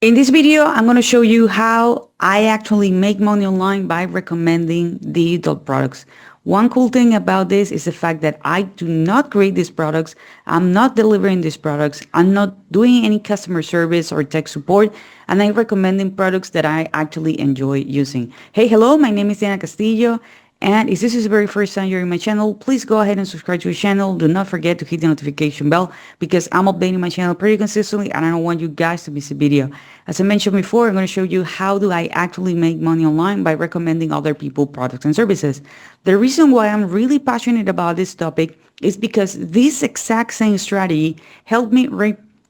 In this video, I'm going to show you how I actually make money online by recommending digital products. One cool thing about this is the fact that I do not create these products. I'm not delivering these products. I'm not doing any customer service or tech support. And I'm recommending products that I actually enjoy using. Hey, hello, my name is Diana Castillo. And if this is the very first time you're in my channel, please go ahead and subscribe to the channel. Do not forget to hit the notification bell because I'm updating my channel pretty consistently and I don't want you guys to miss a video. As I mentioned before, I'm going to show you how do I actually make money online by recommending other people products and services. The reason why I'm really passionate about this topic is because this exact same strategy helped me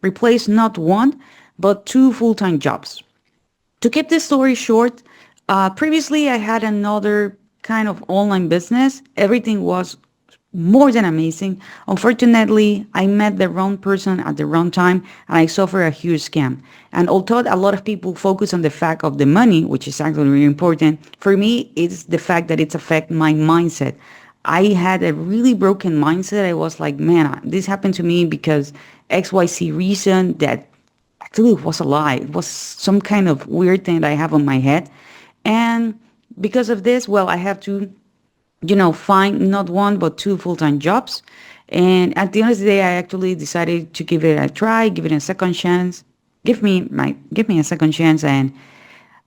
replace not one, but two full-time jobs. To keep this story short, previously I had another kind of online business. Everything was more than amazing. Unfortunately, I met the wrong person at the wrong time and I suffered a huge scam. And although a lot of people focus on the fact of the money, which is actually really important, for me, it's the fact that it's affect my mindset. I had a really broken mindset. I was like, man, this happened to me because XYZ reason that actually it was a lie. It was some kind of weird thing that I have on my head. And because of this, well, I have to, find not one, but two full-time jobs. And at the end of the day, I actually decided to give it a try, give it a second chance, give me a second chance. And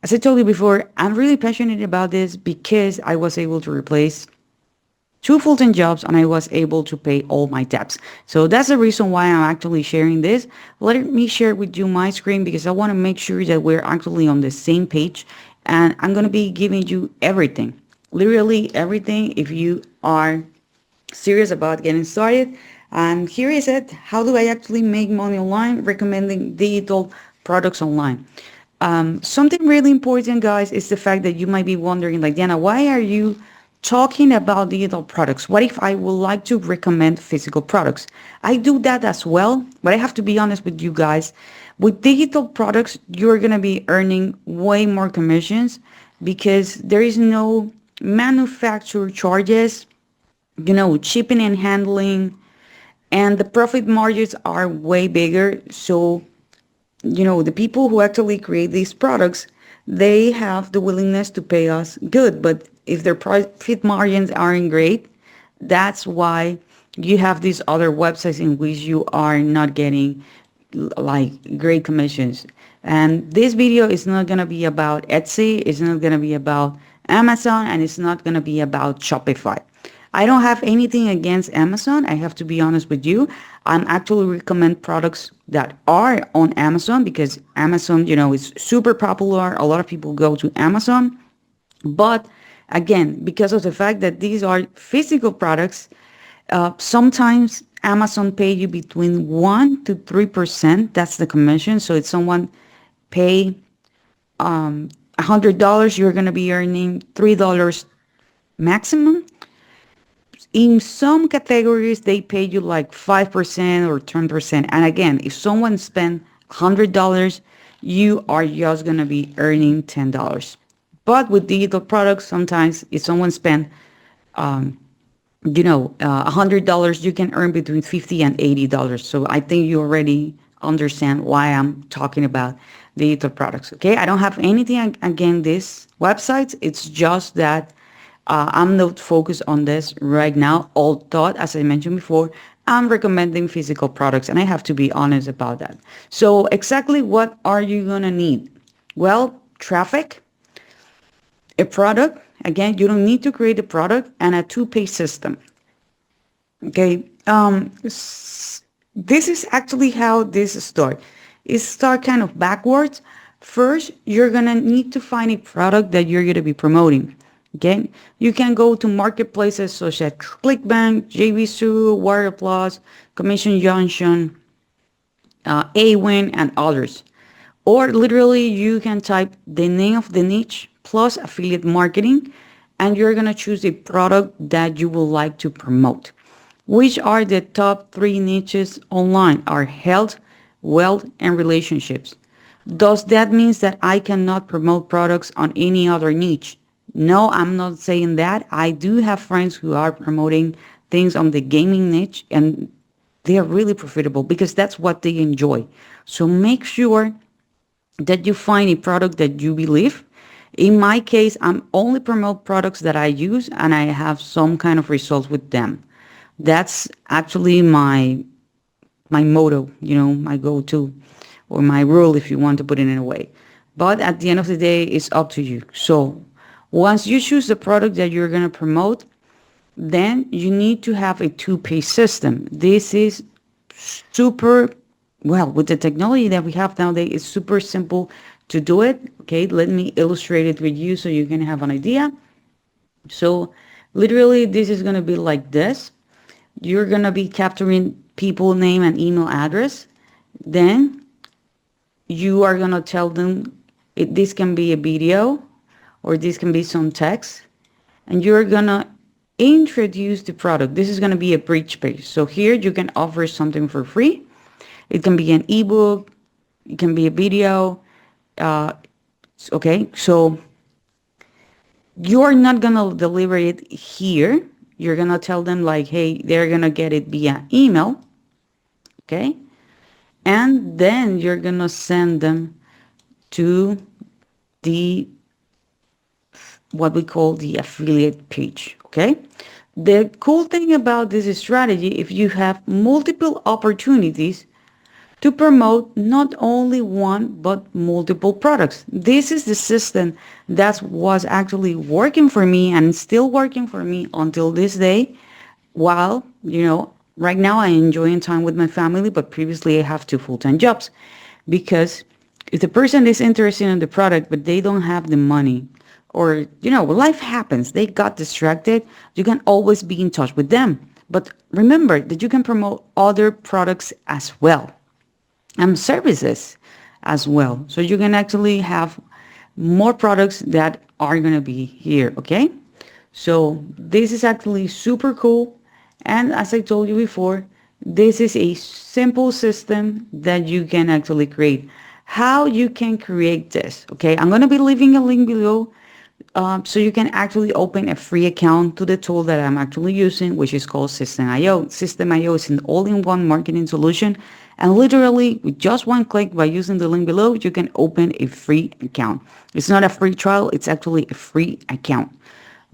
as I told you before, I'm really passionate about this because I was able to replace two full-time jobs and I was able to pay all my debts. So that's the reason why I'm actually sharing this. Let me share with you my screen because I want to make sure that we're actually on the same page and I'm going to be giving you everything, literally everything if you are serious about getting started. And here is it. How do I actually make money online? Recommending digital products online. Something really important, guys, is the fact that you might be wondering, like, Diana, why are you talking about digital products? What if I would like to recommend physical products? I do that as well, but I have to be honest with you guys. With digital products, you're going to be earning way more commissions because there is no manufacturer charges, shipping and handling, and the profit margins are way bigger. So the people who actually create these products, they have the willingness to pay us good. But if their profit margins aren't great, that's why you have these other websites in which you are not getting like great commissions. And this video is not going to be about Etsy. It's not going to be about Amazon, and it's not going to be about Shopify. I don't have anything against Amazon. I have to be honest with you. I'm actually recommend products that are on Amazon because Amazon, is super popular. A lot of people go to Amazon. But again, because of the fact that these are physical products, sometimes Amazon pay you between 1 to 3%. That's the commission. So if someone pay $100, you're going to be earning $3 maximum. In some categories, they pay you like 5% or 10%. And again, if someone spend $100, you are just going to be earning $10. But with digital products, sometimes if someone spend, $100, you can earn between $50 and $80. So I think you already understand why I'm talking about digital products. Okay, I don't have anything against these websites. It's just that I'm not focused on this right now, although, as I mentioned before, I'm recommending physical products, and I have to be honest about that. So exactly what are you going to need? Well, traffic, a product. Again, you don't need to create a product, and a two-page system. Okay. This is actually how this starts. It starts kind of backwards. First, you're going to need to find a product that you're going to be promoting. Okay, you can go to marketplaces such as ClickBank, JVZoo, Warrior Plus, Commission Junction, Awin, and others. Or literally, you can type the name of the niche plus affiliate marketing, and you're going to choose a product that you would like to promote. Which are the top 3 niches online? Are health, wealth, and relationships. Does that mean that I cannot promote products on any other niche? No, I'm not saying that. I do have friends who are promoting things on the gaming niche and they are really profitable because that's what they enjoy. So make sure that you find a product that you believe. In my case, I'm only promote products that I use and I have some kind of results with them. That's actually my motto, my go-to or my rule if you want to put it in a way. But at the end of the day, it's up to you. So once you choose the product that you're going to promote, then you need to have a two-page system. This is super, well, with the technology that we have nowadays, it's super simple to do it. Okay, let me illustrate it with you so you can have an idea. So literally, this is going to be like this. You're going to be capturing people name and email address. Then you are going to tell them this can be a video or this can be some text. And you're going to introduce the product. This is going to be a bridge page. So here you can offer something for free. It can be an ebook. It can be a video. Okay, so you're not going to deliver it here. You're going to tell them like, hey, they're going to get it via email. Okay, and then you're going to send them to the what we call the affiliate page. Okay, the cool thing about this strategy, if you have multiple opportunities to promote not only one but multiple products. This is the system that was actually working for me and still working for me until this day. While, right now I enjoy time with my family, but previously I have two full-time jobs. Because if the person is interested in the product but they don't have the money, or life happens, they got distracted, you can always be in touch with them. But remember that you can promote other products as well and services as well. So you can actually have more products that are going to be here. Okay, so this is actually super cool. And as I told you before, this is a simple system that you can actually create. How you can create this, okay? I'm going to be leaving a link below so you can actually open a free account to the tool that I'm actually using, which is called System.io. System.io is an all-in-one marketing solution. And literally, with just one click by using the link below, you can open a free account. It's not a free trial, it's actually a free account.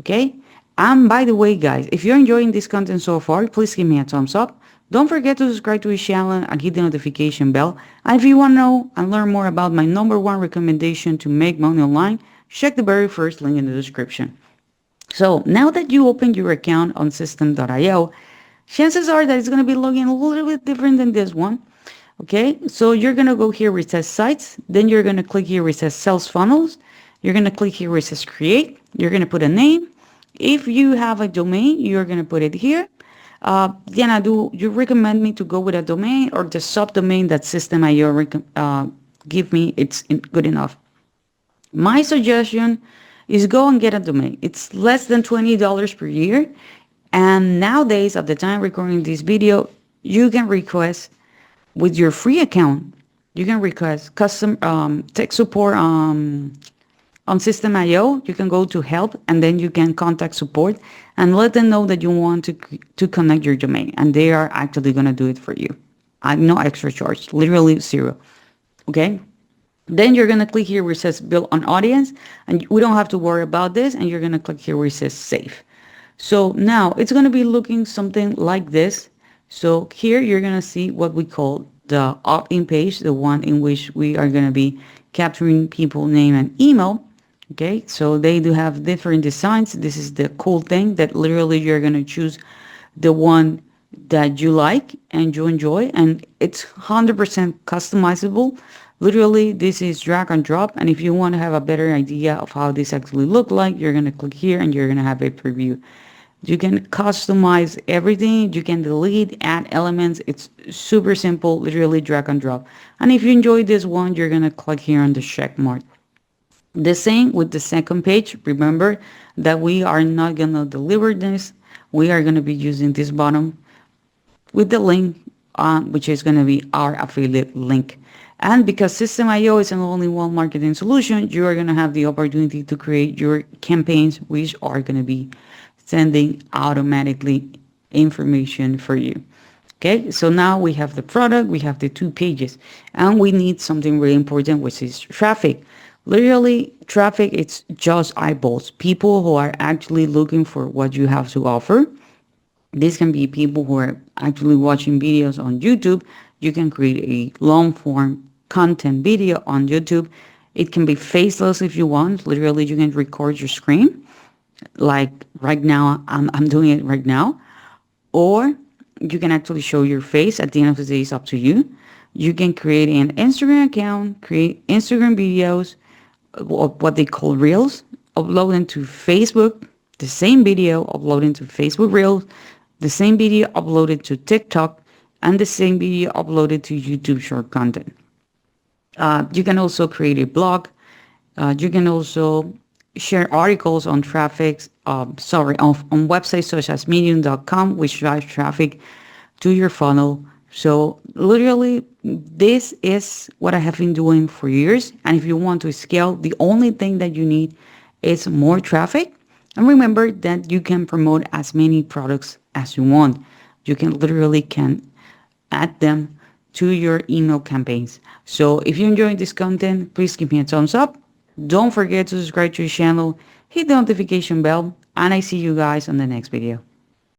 Okay? And by the way, guys, if you're enjoying this content so far, please give me a thumbs up. Don't forget to subscribe to this channel and hit the notification bell. And if you want to know and learn more about my #1 recommendation to make money online, check the very first link in the description. So now that you open your account on System.io, chances are that it's going to be looking a little bit different than this one. Okay, so you're going to go here where it says sites. Then you're going to click here where it says sales funnels. You're going to click here where it says create. You're going to put a name. If you have a domain, you're going to put it here. Diana, do you recommend me to go with a domain or the subdomain that System.io give me? It's good enough. My suggestion is go and get a domain. It's less than $20 per year. And nowadays, at the time recording this video, you can request with your free account, you can request custom tech support on System.io. You can go to help and then you can contact support and let them know that you want to connect your domain, and they are actually going to do it for you. No extra charge, literally zero. Okay. Then you're going to click here where it says build an audience, and we don't have to worry about this. And you're going to click here where it says save. So now it's going to be looking something like this. So here you're going to see what we call the opt-in page, the one in which we are going to be capturing people name and email. Okay, so they do have different designs. This is the cool thing, that literally you're going to choose the one that you like and you enjoy, and it's 100% customizable. Literally, this is drag and drop, and if you want to have a better idea of how this actually look like, you're going to click here and you're going to have a preview. You can customize everything. You can delete, add elements. It's super simple, literally drag and drop. And if you enjoy this one, you're going to click here on the check mark. The same with the second page. Remember that we are not going to deliver this. We are going to be using this bottom with the link, which is going to be our affiliate link. And because System.io is an all-in-one marketing solution, you are going to have the opportunity to create your campaigns, which are going to be sending automatically information for you. Okay, so now we have the product, we have the 2 pages, and we need something really important, which is traffic. Literally, traffic, it's just eyeballs, people who are actually looking for what you have to offer. This can be people who are actually watching videos on YouTube. You can create a long form content video on YouTube. It can be faceless if you want. Literally, you can record your screen. Like right now, I'm doing it right now. Or you can actually show your face. At the end of the day, it's up to you. You can create an Instagram account, create Instagram videos, what they call Reels, upload them to Facebook, the same video uploaded to Facebook Reels, the same video uploaded to TikTok, and the same video uploaded to YouTube short content. You can also create a blog. You can also share articles on on websites such as medium.com, which drives traffic to your funnel. So literally, this is what I have been doing for years. And if you want to scale, the only thing that you need is more traffic. And remember that you can promote as many products as you want. You can literally can add them to your email campaigns. So if you enjoyed this content, please give me a thumbs up. Don't forget to subscribe to the channel, hit the notification bell, and I see you guys on the next video.